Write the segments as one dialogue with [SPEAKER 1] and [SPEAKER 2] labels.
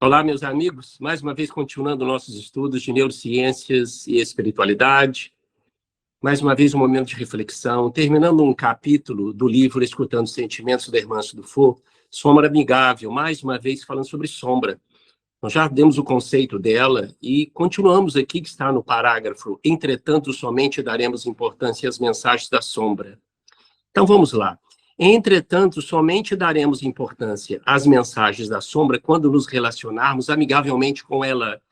[SPEAKER 1] Olá, meus amigos. Mais uma vez, continuando nossos estudos de neurociências e espiritualidade. Mais uma vez, um momento de reflexão, terminando um capítulo do livro Escutando Sentimentos, da Hermance Dufour, Sombra Amigável, mais uma vez falando sobre sombra. Nós já demos o conceito dela e continuamos aqui, que está no parágrafo, entretanto, somente daremos importância às mensagens da sombra. Então, vamos lá. Entretanto, somente daremos importância às mensagens da sombra quando nos relacionarmos amigavelmente com ela.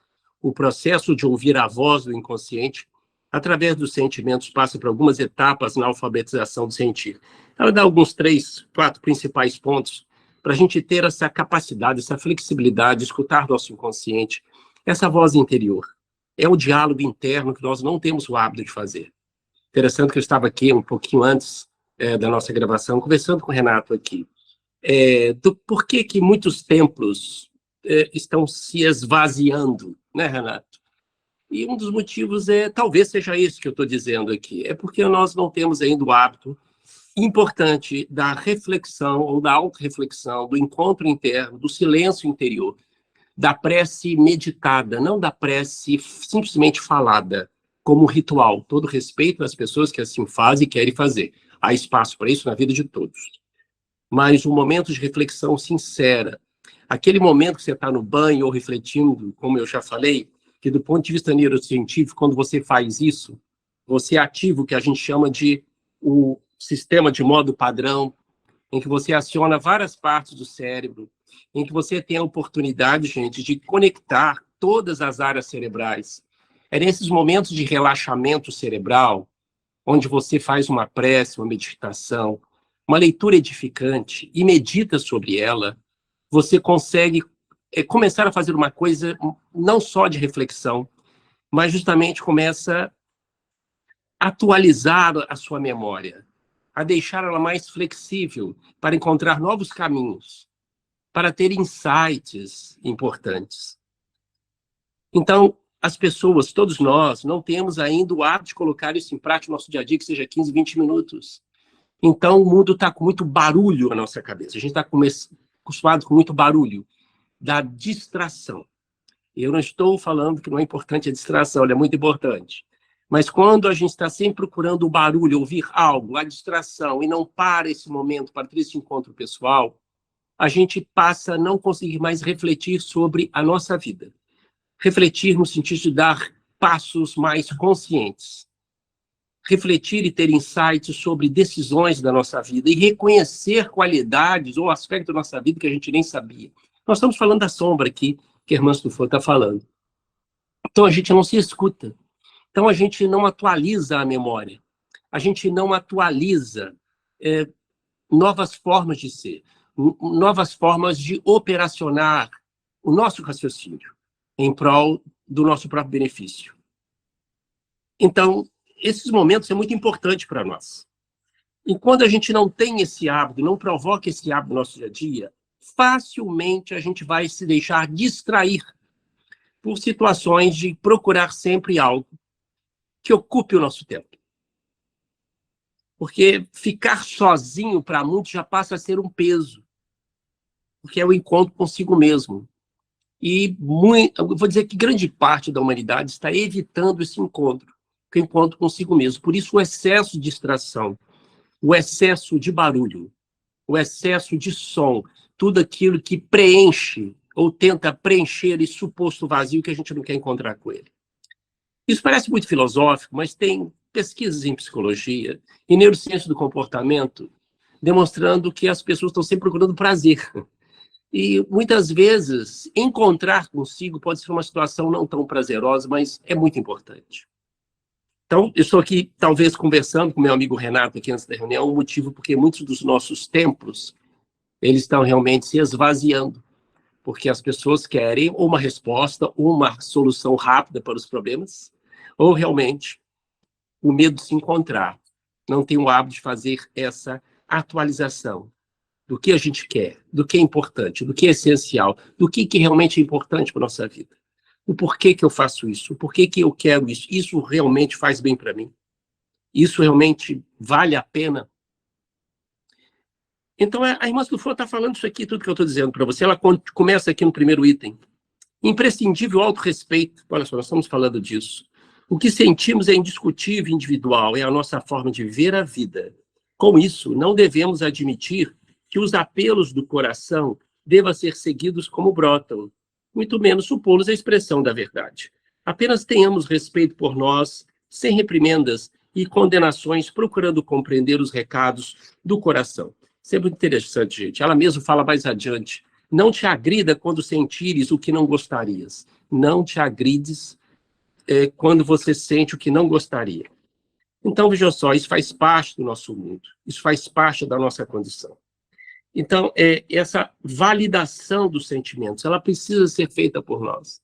[SPEAKER 1] O processo de ouvir a voz do inconsciente, através dos sentimentos, passa por algumas etapas na alfabetização do sentir. Ela dá alguns 3, 4 principais pontos para a gente ter essa capacidade, essa flexibilidade de escutar nosso inconsciente, essa voz interior. É o diálogo interno que nós não temos o hábito de fazer. Interessante que eu estava aqui um pouquinho antes da nossa gravação, conversando com o Renato aqui, do porquê que muitos templos estão se esvaziando, né, Renato? E um dos motivos talvez seja isso que eu estou dizendo aqui, é porque nós não temos ainda o hábito importante da reflexão ou da autorreflexão, do encontro interno, do silêncio interior, da prece meditada, não da prece simplesmente falada, como ritual. Todo respeito às pessoas que assim fazem e querem fazer. Há espaço para isso na vida de todos. Mas um momento de reflexão sincera, aquele momento que você está no banho ou refletindo, como eu já falei, que do ponto de vista neurocientífico, quando você faz isso, você ativa o que a gente chama de o sistema de modo padrão, em que você aciona várias partes do cérebro, em que você tem a oportunidade, gente, de conectar todas as áreas cerebrais. É nesses momentos de relaxamento cerebral, onde você faz uma prece, uma meditação, uma leitura edificante e medita sobre ela, você consegue começar a fazer uma coisa não só de reflexão, mas justamente começa a atualizar a sua memória, a deixar ela mais flexível para encontrar novos caminhos, para ter insights importantes. Então, as pessoas, todos nós, não temos ainda o hábito de colocar isso em prática no nosso dia a dia, que seja 15, 20 minutos. Então, o mundo está com muito barulho na nossa cabeça. A gente está acostumado com muito barulho da distração. Eu não estou falando que não é importante a distração, ela é muito importante. Mas quando a gente está sempre procurando o barulho, ouvir algo, a distração, e não para esse momento, para ter esse encontro pessoal, a gente passa a não conseguir mais refletir sobre a nossa vida. Refletir no sentido de dar passos mais conscientes. Refletir e ter insights sobre decisões da nossa vida e reconhecer qualidades ou aspectos da nossa vida que a gente nem sabia. Nós estamos falando da sombra aqui, que a Hermance Dufour está falando. Então, a gente não se escuta. Então, a gente não atualiza a memória. A gente não atualiza novas formas de ser, novas formas de operacionar o nosso raciocínio em prol do nosso próprio benefício. Então, esses momentos são muito importantes para nós. E quando a gente não tem esse hábito, não provoca esse hábito no nosso dia a dia, facilmente a gente vai se deixar distrair por situações de procurar sempre algo que ocupe o nosso tempo. Porque ficar sozinho, para muitos, já passa a ser um peso. Porque é o encontro consigo mesmo. E eu vou dizer que grande parte da humanidade está evitando esse encontro, que é o encontro consigo mesmo. Por isso, o excesso de distração, o excesso de barulho, o excesso de som, tudo aquilo que preenche ou tenta preencher esse suposto vazio que a gente não quer encontrar com ele. Isso parece muito filosófico, mas tem pesquisas em psicologia e neurociência do comportamento demonstrando que as pessoas estão sempre procurando prazer. E, muitas vezes, encontrar consigo pode ser uma situação não tão prazerosa, mas é muito importante. Então, eu estou aqui, talvez, conversando com meu amigo Renato aqui antes da reunião, um motivo porque muitos dos nossos templos, eles estão realmente se esvaziando, porque as pessoas querem ou uma resposta, ou uma solução rápida para os problemas, ou realmente o medo de se encontrar. Não tem o hábito de fazer essa atualização do que a gente quer, do que é importante, do que é essencial, do que realmente é importante para a nossa vida. O porquê que eu faço isso, o porquê que eu quero isso, isso realmente faz bem para mim? Isso realmente vale a pena? Então, a Hermance Dufour está falando isso aqui, tudo que eu estou dizendo para você, ela começa aqui no primeiro item. Imprescindível autorrespeito. Olha só, nós estamos falando disso. O que sentimos é indiscutível, individual, é a nossa forma de ver a vida. Com isso, não devemos admitir que os apelos do coração devam ser seguidos como brotam, muito menos supô-los a expressão da verdade. Apenas tenhamos respeito por nós, sem reprimendas e condenações, procurando compreender os recados do coração. Isso é muito interessante, gente. Ela mesma fala mais adiante. Não te agrida quando sentires o que não gostarias. Não te agrides quando você sente o que não gostaria. Então, veja só, isso faz parte do nosso mundo. Isso faz parte da nossa condição. Então, essa validação dos sentimentos, ela precisa ser feita por nós.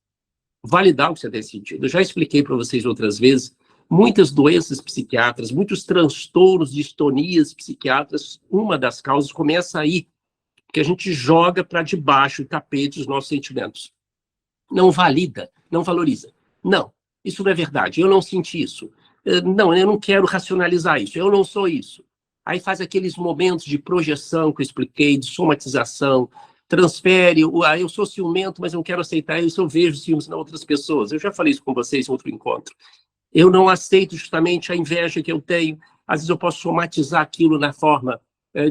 [SPEAKER 1] Validar o que você tem sentido. Eu já expliquei para vocês outras vezes, muitas doenças psiquiátricas, muitos transtornos, distonias psiquiátricas, uma das causas começa aí, que a gente joga para debaixo do tapete os nossos sentimentos. Não valida, não valoriza. Não, isso não é verdade, eu não senti isso. Não, eu não quero racionalizar isso, eu não sou isso. Aí faz aqueles momentos de projeção que eu expliquei, de somatização, transfere, eu sou ciumento, mas não quero aceitar isso, eu vejo ciúmes em outras pessoas. Eu já falei isso com vocês em outro encontro. Eu não aceito justamente a inveja que eu tenho. Às vezes eu posso somatizar aquilo na forma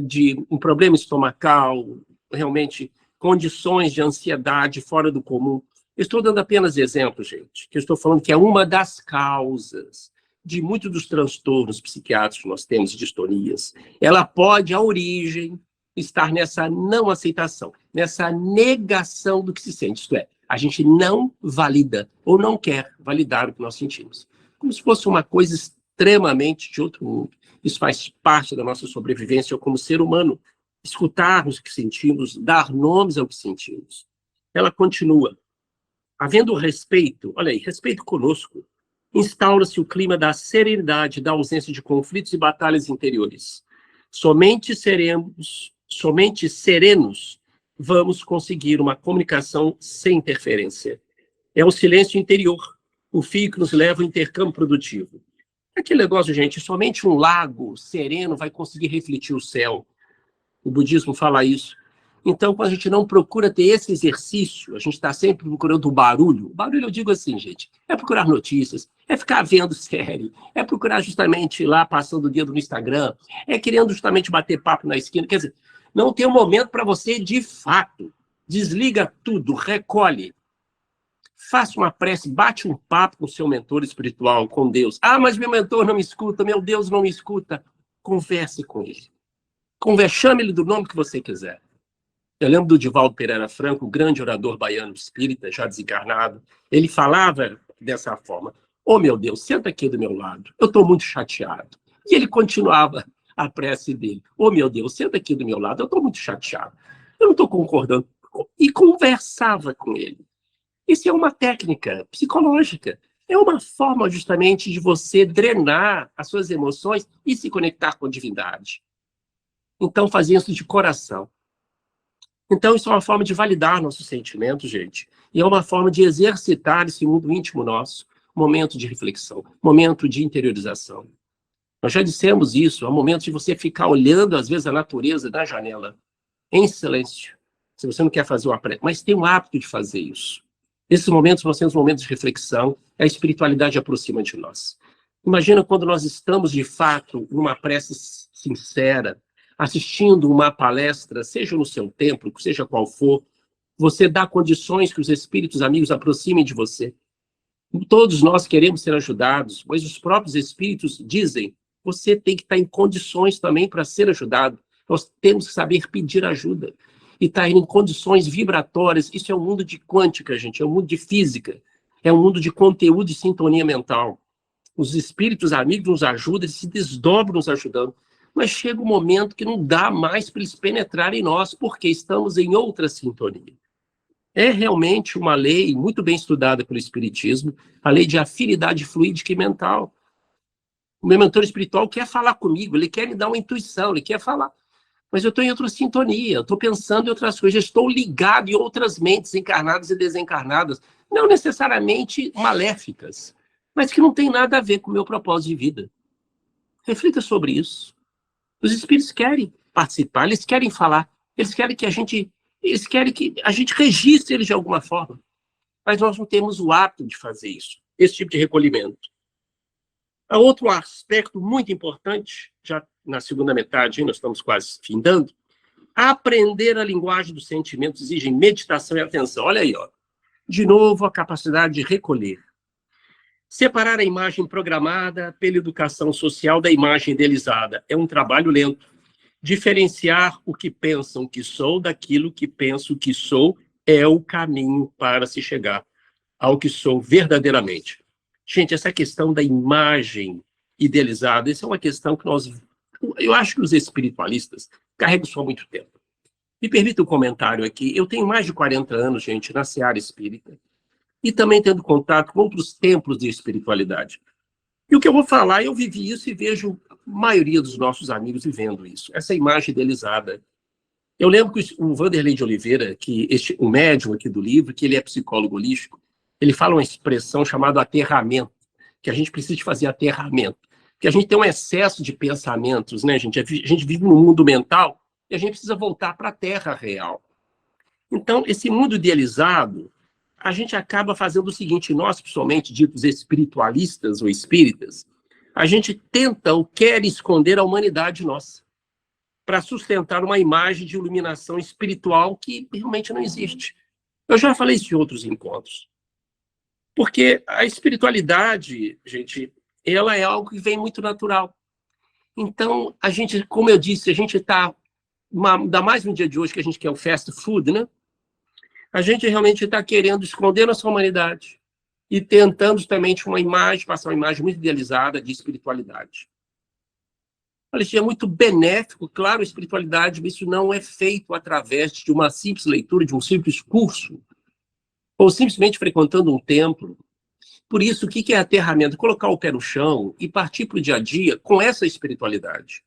[SPEAKER 1] de um problema estomacal, realmente condições de ansiedade fora do comum. Eu estou dando apenas exemplos, gente, que eu estou falando que é uma das causas de muitos dos transtornos psiquiátricos que nós temos, distonias. Ela pode, a origem, estar nessa não aceitação, nessa negação do que se sente. Isto é, a gente não valida ou não quer validar o que nós sentimos. Como se fosse uma coisa extremamente de outro mundo. Isso faz parte da nossa sobrevivência como ser humano. Escutarmos o que sentimos, dar nomes ao que sentimos. Ela continua. Havendo respeito, olha aí, respeito conosco, instaura-se o clima da serenidade, da ausência de conflitos e batalhas interiores. Somente serenos vamos conseguir uma comunicação sem interferência. É o silêncio interior, o fio que nos leva ao intercâmbio produtivo. Aquele negócio, gente, somente um lago sereno vai conseguir refletir o céu. O budismo fala isso. Então, quando a gente não procura ter esse exercício, a gente está sempre procurando o barulho. O barulho, eu digo assim, gente, é procurar notícias, é ficar vendo série, é procurar justamente lá, passando o dedo no Instagram, é querendo justamente bater papo na esquina. Quer dizer, não tem um momento para você, de fato, desliga tudo, recolhe. Faça uma prece, bate um papo com o seu mentor espiritual, com Deus. Ah, mas meu mentor não me escuta, meu Deus não me escuta. Converse com ele. Chame ele do nome que você quiser. Eu lembro do Divaldo Pereira Franco, o grande orador baiano espírita, já desencarnado. Ele falava dessa forma: oh, meu Deus, senta aqui do meu lado, eu estou muito chateado. E ele continuava a prece dele: oh, meu Deus, senta aqui do meu lado, eu estou muito chateado. Eu não estou concordando. E conversava com ele. Isso é uma técnica psicológica. É uma forma justamente de você drenar as suas emoções e se conectar com a divindade. Então, fazia isso de coração. Então, isso é uma forma de validar nossos sentimentos, gente. E é uma forma de exercitar esse mundo íntimo nosso. Momento de reflexão, momento de interiorização. Nós já dissemos isso, é um momento de você ficar olhando, às vezes, a natureza da janela, em silêncio. Se você não quer fazer uma prece, mas tem o hábito de fazer isso. Esses momentos vão ser os momentos de reflexão, a espiritualidade aproxima de nós. Imagina quando nós estamos, de fato, numa prece sincera, assistindo uma palestra, seja no seu templo, seja qual for, você dá condições que os espíritos amigos aproximem de você. Todos nós queremos ser ajudados, mas os próprios espíritos dizem: você tem que estar em condições também para ser ajudado. Nós temos que saber pedir ajuda e estar em condições vibratórias. Isso é um mundo de quântica, gente, é um mundo de física, é um mundo de conteúdo e sintonia mental. Os espíritos amigos nos ajudam, eles se desdobram nos ajudando. Mas chega um momento que não dá mais para eles penetrarem em nós, porque estamos em outra sintonia. É realmente uma lei muito bem estudada pelo Espiritismo, a lei de afinidade fluídica e mental. O meu mentor espiritual quer falar comigo, ele quer me dar uma intuição, ele quer falar. Mas eu estou em outra sintonia, eu estou pensando em outras coisas, estou ligado em outras mentes encarnadas e desencarnadas, não necessariamente maléficas, mas que não tem nada a ver com o meu propósito de vida. Reflita sobre isso. Os espíritos querem participar, eles querem falar, eles querem que a gente registre eles de alguma forma. mas nós não temos o hábito de fazer isso, esse tipo de recolhimento. Há outro aspecto muito importante, já na segunda metade, nós estamos quase findando, aprender a linguagem dos sentimentos exige meditação e atenção. Olha aí, ó. De novo, a capacidade de recolher. Separar a imagem programada pela educação social da imagem idealizada é um trabalho lento. Diferenciar o que pensam que sou daquilo que penso que sou é o caminho para se chegar ao que sou verdadeiramente. Gente, essa questão da imagem idealizada, essa é uma questão que eu acho que os espiritualistas carregam isso há muito tempo. Me permita um comentário aqui. Eu tenho mais de 40 anos, gente, na seara espírita, e também tendo contato com outros templos de espiritualidade. E o que eu vou falar, eu vivi isso e vejo a maioria dos nossos amigos vivendo isso, essa imagem idealizada. Eu lembro que o Vanderlei de Oliveira, o médium aqui do livro, que ele é psicólogo holístico, ele fala uma expressão chamada aterramento, que a gente precisa de fazer aterramento, que a gente tem um excesso de pensamentos, né, gente? A gente vive num mundo mental e a gente precisa voltar para a Terra real. Então, esse mundo idealizado, a gente acaba fazendo o seguinte, nós, pessoalmente, ditos espiritualistas ou espíritas, a gente tenta ou quer esconder a humanidade nossa, para sustentar uma imagem de iluminação espiritual que realmente não existe. Eu já falei isso em outros encontros. Porque a espiritualidade, gente, ela é algo que vem muito natural. Então, a gente, como eu disse, a gente está, ainda mais no dia de hoje que a gente quer o fast food, né? A gente realmente está querendo esconder nossa humanidade e tentando também passar uma imagem muito idealizada de espiritualidade. Olha, isso é muito benéfico, claro, a espiritualidade, mas isso não é feito através de uma simples leitura, de um simples curso, ou simplesmente frequentando um templo. Por isso, o que é aterramento? Colocar o pé no chão e partir para o dia a dia com essa espiritualidade.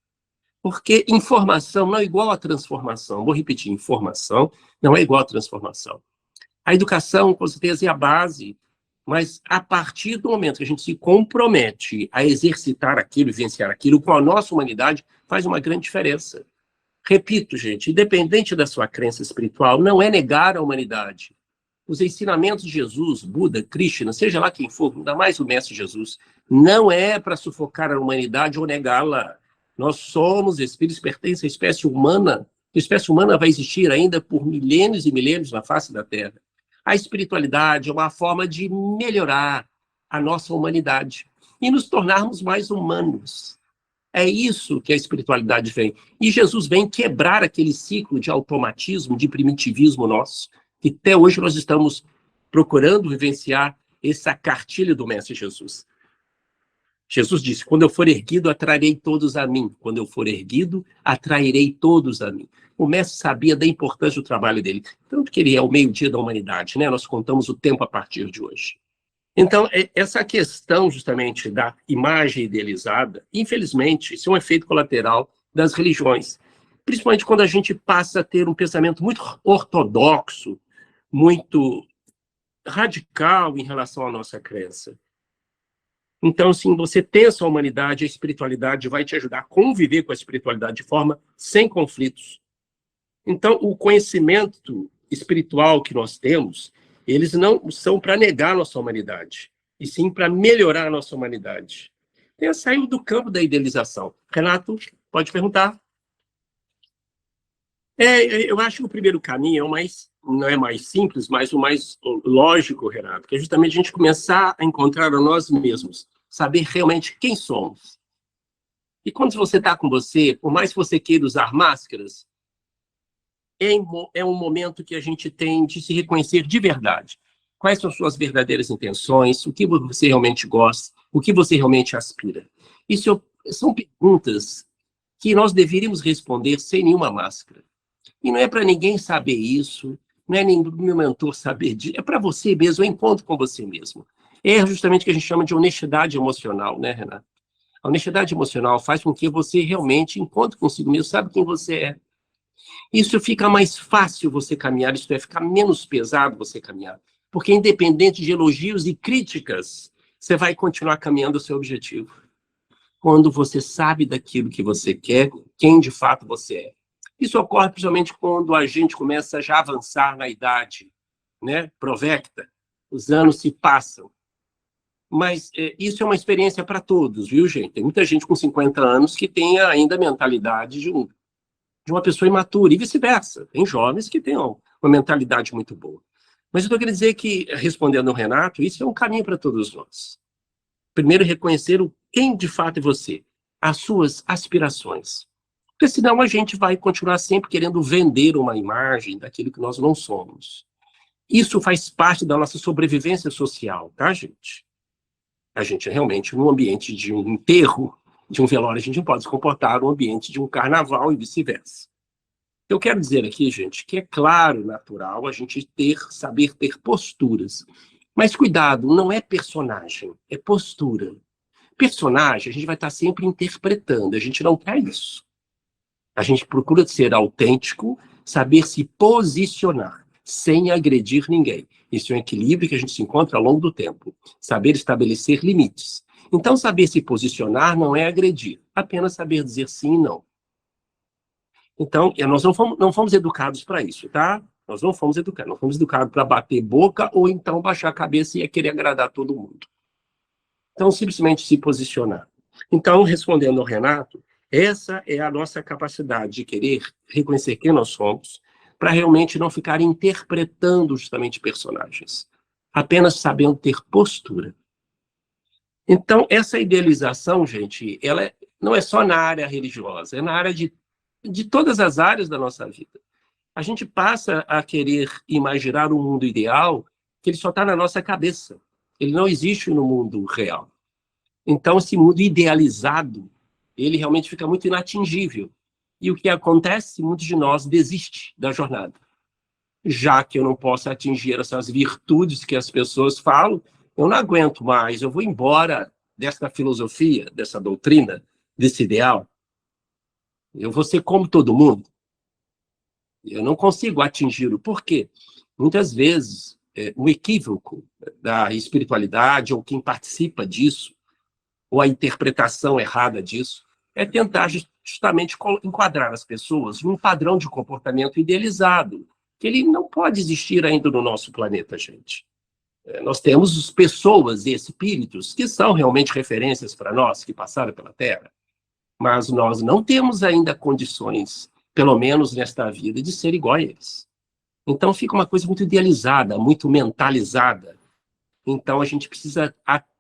[SPEAKER 1] Porque informação não é igual a transformação. Vou repetir, informação não é igual a transformação. A educação, com certeza, é a base, mas a partir do momento que a gente se compromete a exercitar aquilo, vivenciar aquilo, com a nossa humanidade, faz uma grande diferença. Repito, gente, independente da sua crença espiritual, não é negar a humanidade. Os ensinamentos de Jesus, Buda, Krishna, seja lá quem for, ainda mais o Mestre Jesus, não é para sufocar a humanidade ou negá-la. Nós somos espíritos, pertencem à espécie humana. A espécie humana vai existir ainda por milênios e milênios na face da Terra. A espiritualidade é uma forma de melhorar a nossa humanidade e nos tornarmos mais humanos. É isso que a espiritualidade vem. E Jesus vem quebrar aquele ciclo de automatismo, de primitivismo nosso, que até hoje nós estamos procurando vivenciar essa cartilha do Mestre Jesus. Jesus disse, quando eu for erguido, atrairei todos a mim. Quando eu for erguido, atrairei todos a mim. O Mestre sabia da importância do trabalho dele. Tanto que ele é o meio-dia da humanidade, né? Nós contamos o tempo a partir de hoje. Então, essa questão, justamente, da imagem idealizada, infelizmente, isso é um efeito colateral das religiões. Principalmente quando a gente passa a ter um pensamento muito ortodoxo, muito radical em relação à nossa crença. Então, assim, você ter a sua humanidade, a espiritualidade vai te ajudar a conviver com a espiritualidade de forma sem conflitos. Então, o conhecimento espiritual que nós temos, eles não são para negar a nossa humanidade, e sim para melhorar a nossa humanidade. Saiu do campo da idealização. Renato, pode perguntar. Eu acho que o primeiro caminho não é mais simples, mas o mais lógico, Renato, que é justamente a gente começar a encontrar a nós mesmos, saber realmente quem somos. E quando você está com você, por mais que você queira usar máscaras, é um momento que a gente tem de se reconhecer de verdade. Quais são suas verdadeiras intenções, o que você realmente gosta, o que você realmente aspira. Isso são perguntas que nós deveríamos responder sem nenhuma máscara. E não é para ninguém saber isso, não é nem para o meu mentor saber disso, é para você mesmo, é encontro com você mesmo. É justamente o que a gente chama de honestidade emocional, né, Renato? A honestidade emocional faz com que você realmente encontre consigo mesmo, sabe quem você é. Isso fica mais fácil você caminhar, isso vai ficar menos pesado você caminhar. Porque independente de elogios e críticas, você vai continuar caminhando o seu objetivo. Quando você sabe daquilo que você quer, quem de fato você é. Isso ocorre principalmente quando a gente começa já a avançar na idade, né, provecta, os anos se passam. Mas isso é uma experiência para todos, viu, gente? Tem muita gente com 50 anos que tem ainda a mentalidade de uma pessoa imatura, e vice-versa. Tem jovens que têm uma mentalidade muito boa. Mas eu estou querendo dizer que, respondendo ao Renato, isso é um caminho para todos nós. Primeiro, reconhecer quem de fato é você, as suas aspirações. Porque senão a gente vai continuar sempre querendo vender uma imagem daquilo que nós não somos. Isso faz parte da nossa sobrevivência social, tá, gente? A gente realmente, no ambiente de um enterro, de um velório, a gente não pode se comportar no ambiente de um carnaval e vice-versa. Eu quero dizer aqui, gente, que é claro, natural, a gente saber ter posturas. Mas cuidado, não é personagem, é postura. Personagem, a gente vai estar sempre interpretando, a gente não quer isso. A gente procura ser autêntico, saber se posicionar, sem agredir ninguém. Isso é um equilíbrio que a gente se encontra ao longo do tempo. Saber estabelecer limites. Então, saber se posicionar não é agredir, apenas saber dizer sim e não. Então, nós não fomos educados para isso, tá? Nós não fomos educados para bater boca ou então baixar a cabeça e querer agradar todo mundo. Então, simplesmente se posicionar. Então, respondendo ao Renato, essa é a nossa capacidade de querer reconhecer quem nós somos, para realmente não ficar interpretando justamente personagens, apenas sabendo ter postura. Então, essa idealização, gente, ela não é só na área religiosa, é na área de todas as áreas da nossa vida. A gente passa a querer imaginar um mundo ideal que ele só está na nossa cabeça. Ele não existe no mundo real. Então, esse mundo idealizado, ele realmente fica muito inatingível. E o que acontece? Muitos de nós desistem da jornada. Já que eu não posso atingir essas virtudes que as pessoas falam, eu não aguento mais, eu vou embora dessa filosofia, dessa doutrina, desse ideal. Eu vou ser como todo mundo. Eu não consigo atingi-lo. Por quê? Muitas vezes, o equívoco da espiritualidade, ou quem participa disso, ou a interpretação errada disso, é tentar justamente enquadrar as pessoas num padrão de comportamento idealizado, que ele não pode existir ainda no nosso planeta, gente. Nós temos pessoas e espíritos que são realmente referências para nós, que passaram pela Terra, mas nós não temos ainda condições, pelo menos nesta vida, de ser igual a eles. Então fica uma coisa muito idealizada, muito mentalizada. Então a gente precisa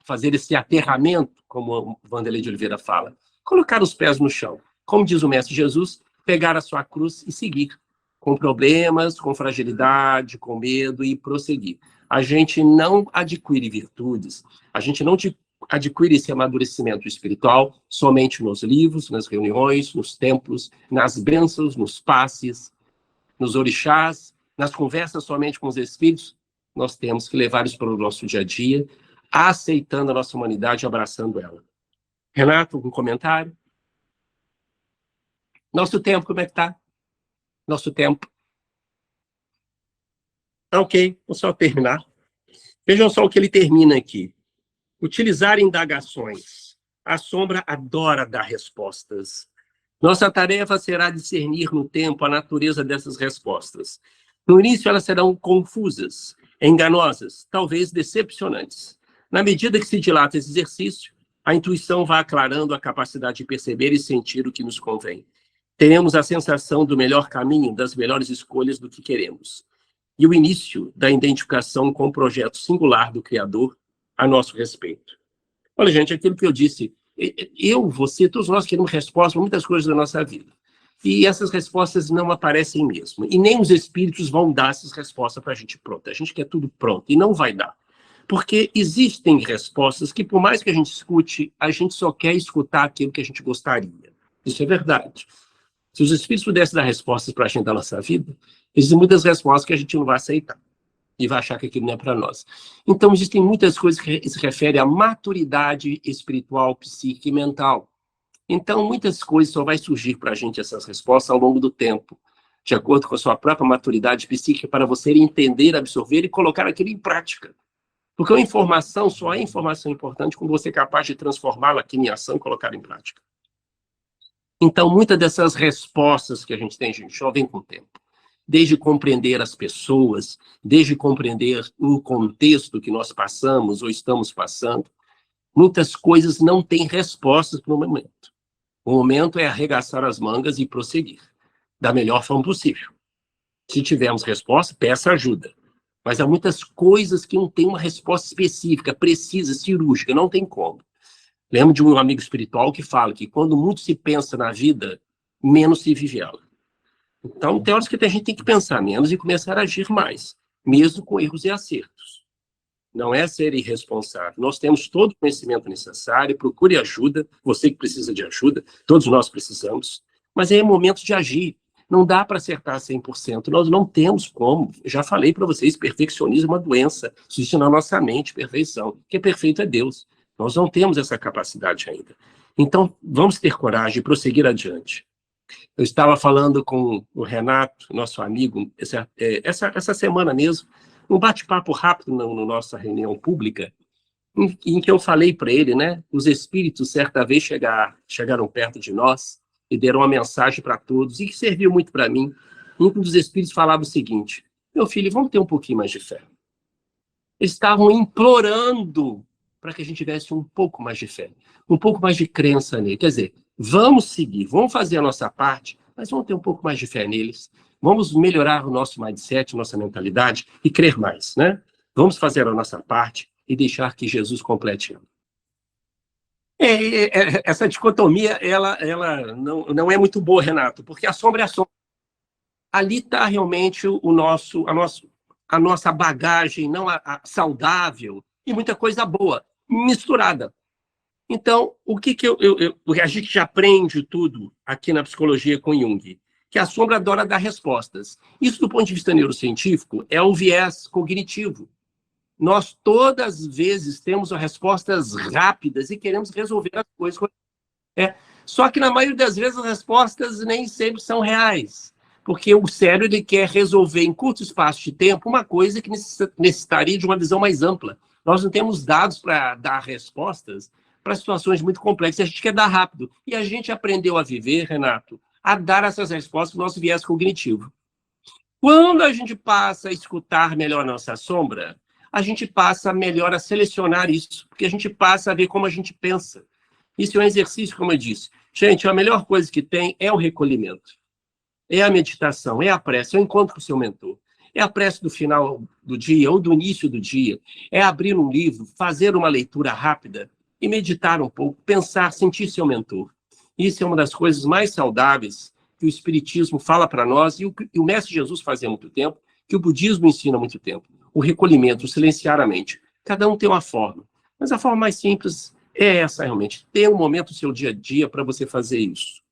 [SPEAKER 1] fazer esse aterramento, como o Wanderlei de Oliveira fala, colocar os pés no chão. Como diz o Mestre Jesus, pegar a sua cruz e seguir, com problemas, com fragilidade, com medo e prosseguir. A gente não adquire virtudes, a gente não adquire esse amadurecimento espiritual somente nos livros, nas reuniões, nos templos, nas bênçãos, nos passes, nos orixás, nas conversas somente com os espíritos. Nós temos que levar isso para o nosso dia a dia, aceitando a nossa humanidade, abraçando ela. Renato, algum comentário? Nosso tempo, como é que está? Nosso tempo. Ok, vou só terminar. Vejam só o que ele termina aqui. Utilizar indagações. A sombra adora dar respostas. Nossa tarefa será discernir no tempo a natureza dessas respostas. No início, elas serão confusas, enganosas, talvez decepcionantes. Na medida que se dilata esse exercício, a intuição vai aclarando a capacidade de perceber e sentir o que nos convém. Teremos a sensação do melhor caminho, das melhores escolhas do que queremos. E o início da identificação com o projeto singular do Criador a nosso respeito. Olha, gente, aquilo que eu disse, você, todos nós queremos respostas para muitas coisas da nossa vida. E essas respostas não aparecem mesmo. E nem os espíritos vão dar essas respostas para a gente pronta. A gente quer tudo pronto e não vai dar. Porque existem respostas que, por mais que a gente escute, a gente só quer escutar aquilo que a gente gostaria. Isso é verdade. Se os espíritos pudessem dar respostas para a gente da nossa vida, existem muitas respostas que a gente não vai aceitar e vai achar que aquilo não é para nós. Então, existem muitas coisas que se referem à maturidade espiritual, psíquica e mental. Então, muitas coisas só vai surgir para a gente essas respostas ao longo do tempo, de acordo com a sua própria maturidade psíquica, para você entender, absorver e colocar aquilo em prática. Porque a informação só é informação importante quando você é capaz de transformá-la aqui em ação e colocar em prática. Então, muitas dessas respostas que a gente tem, gente, só vem com o tempo. desde compreender as pessoas, desde compreender o contexto que nós passamos ou estamos passando. Muitas coisas não têm respostas para o momento. O momento é arregaçar as mangas e prosseguir, da melhor forma possível. Se tivermos resposta, peça ajuda. Mas há muitas coisas que não têm uma resposta específica, precisa, cirúrgica, não tem como. Lembro de um amigo espiritual que fala que quando muito se pensa na vida, menos se vive ela. Então, tem horas que a gente tem que pensar menos e começar a agir mais, mesmo com erros e acertos. Não é ser irresponsável. Nós temos todo o conhecimento necessário, procure ajuda, você que precisa de ajuda, todos nós precisamos, mas é momento de agir. Não dá para acertar 100%, nós não temos como. Já falei para vocês, perfeccionismo é uma doença, existe na nossa mente perfeição, que perfeito é Deus. Nós não temos essa capacidade ainda. Então, vamos ter coragem de prosseguir adiante. Eu estava falando com o Renato, nosso amigo, essa semana mesmo, um bate-papo rápido na nossa reunião pública, em que eu falei para ele, né, os espíritos certa vez chegaram perto de nós e deram uma mensagem para todos, e que serviu muito para mim. Um dos espíritos falava o seguinte: meu filho, vamos ter um pouquinho mais de fé. Eles estavam implorando para que a gente tivesse um pouco mais de fé, um pouco mais de crença nele. Quer dizer, vamos seguir, vamos fazer a nossa parte, mas vamos ter um pouco mais de fé neles. Vamos melhorar o nosso mindset, nossa mentalidade e crer mais, né? Vamos fazer a nossa parte e deixar que Jesus complete ela. Essa dicotomia, ela não é muito boa, Renato, porque a sombra é a sombra. Ali está realmente a nossa bagagem não saudável e muita coisa boa, misturada. Então, o que a gente já aprende tudo aqui na psicologia com Jung? Que a sombra adora dar respostas. Isso, do ponto de vista neurocientífico, é um viés cognitivo. Nós, todas as vezes, temos respostas rápidas e queremos resolver as coisas. Só que, na maioria das vezes, as respostas nem sempre são reais. Porque o cérebro ele quer resolver, em curto espaço de tempo, uma coisa que necessitaria de uma visão mais ampla. Nós não temos dados para dar respostas para situações muito complexas. A gente quer dar rápido. E a gente aprendeu a viver, Renato, a dar essas respostas no nosso viés cognitivo. Quando a gente passa a escutar melhor a nossa sombra, a gente passa melhor a selecionar isso, porque a gente passa a ver como a gente pensa. Isso é um exercício, como eu disse. Gente, a melhor coisa que tem é o recolhimento. É a meditação, é a prece, é o encontro com o seu mentor. É a prece do final do dia ou do início do dia. É abrir um livro, fazer uma leitura rápida e meditar um pouco, pensar, sentir seu mentor. Isso é uma das coisas mais saudáveis que o Espiritismo fala para nós e o Mestre Jesus fazia há muito tempo, que o Budismo ensina há muito tempo. O recolhimento, o silenciar a mente. Cada um tem uma forma. Mas a forma mais simples é essa, realmente. Ter um momento do seu dia a dia para você fazer isso.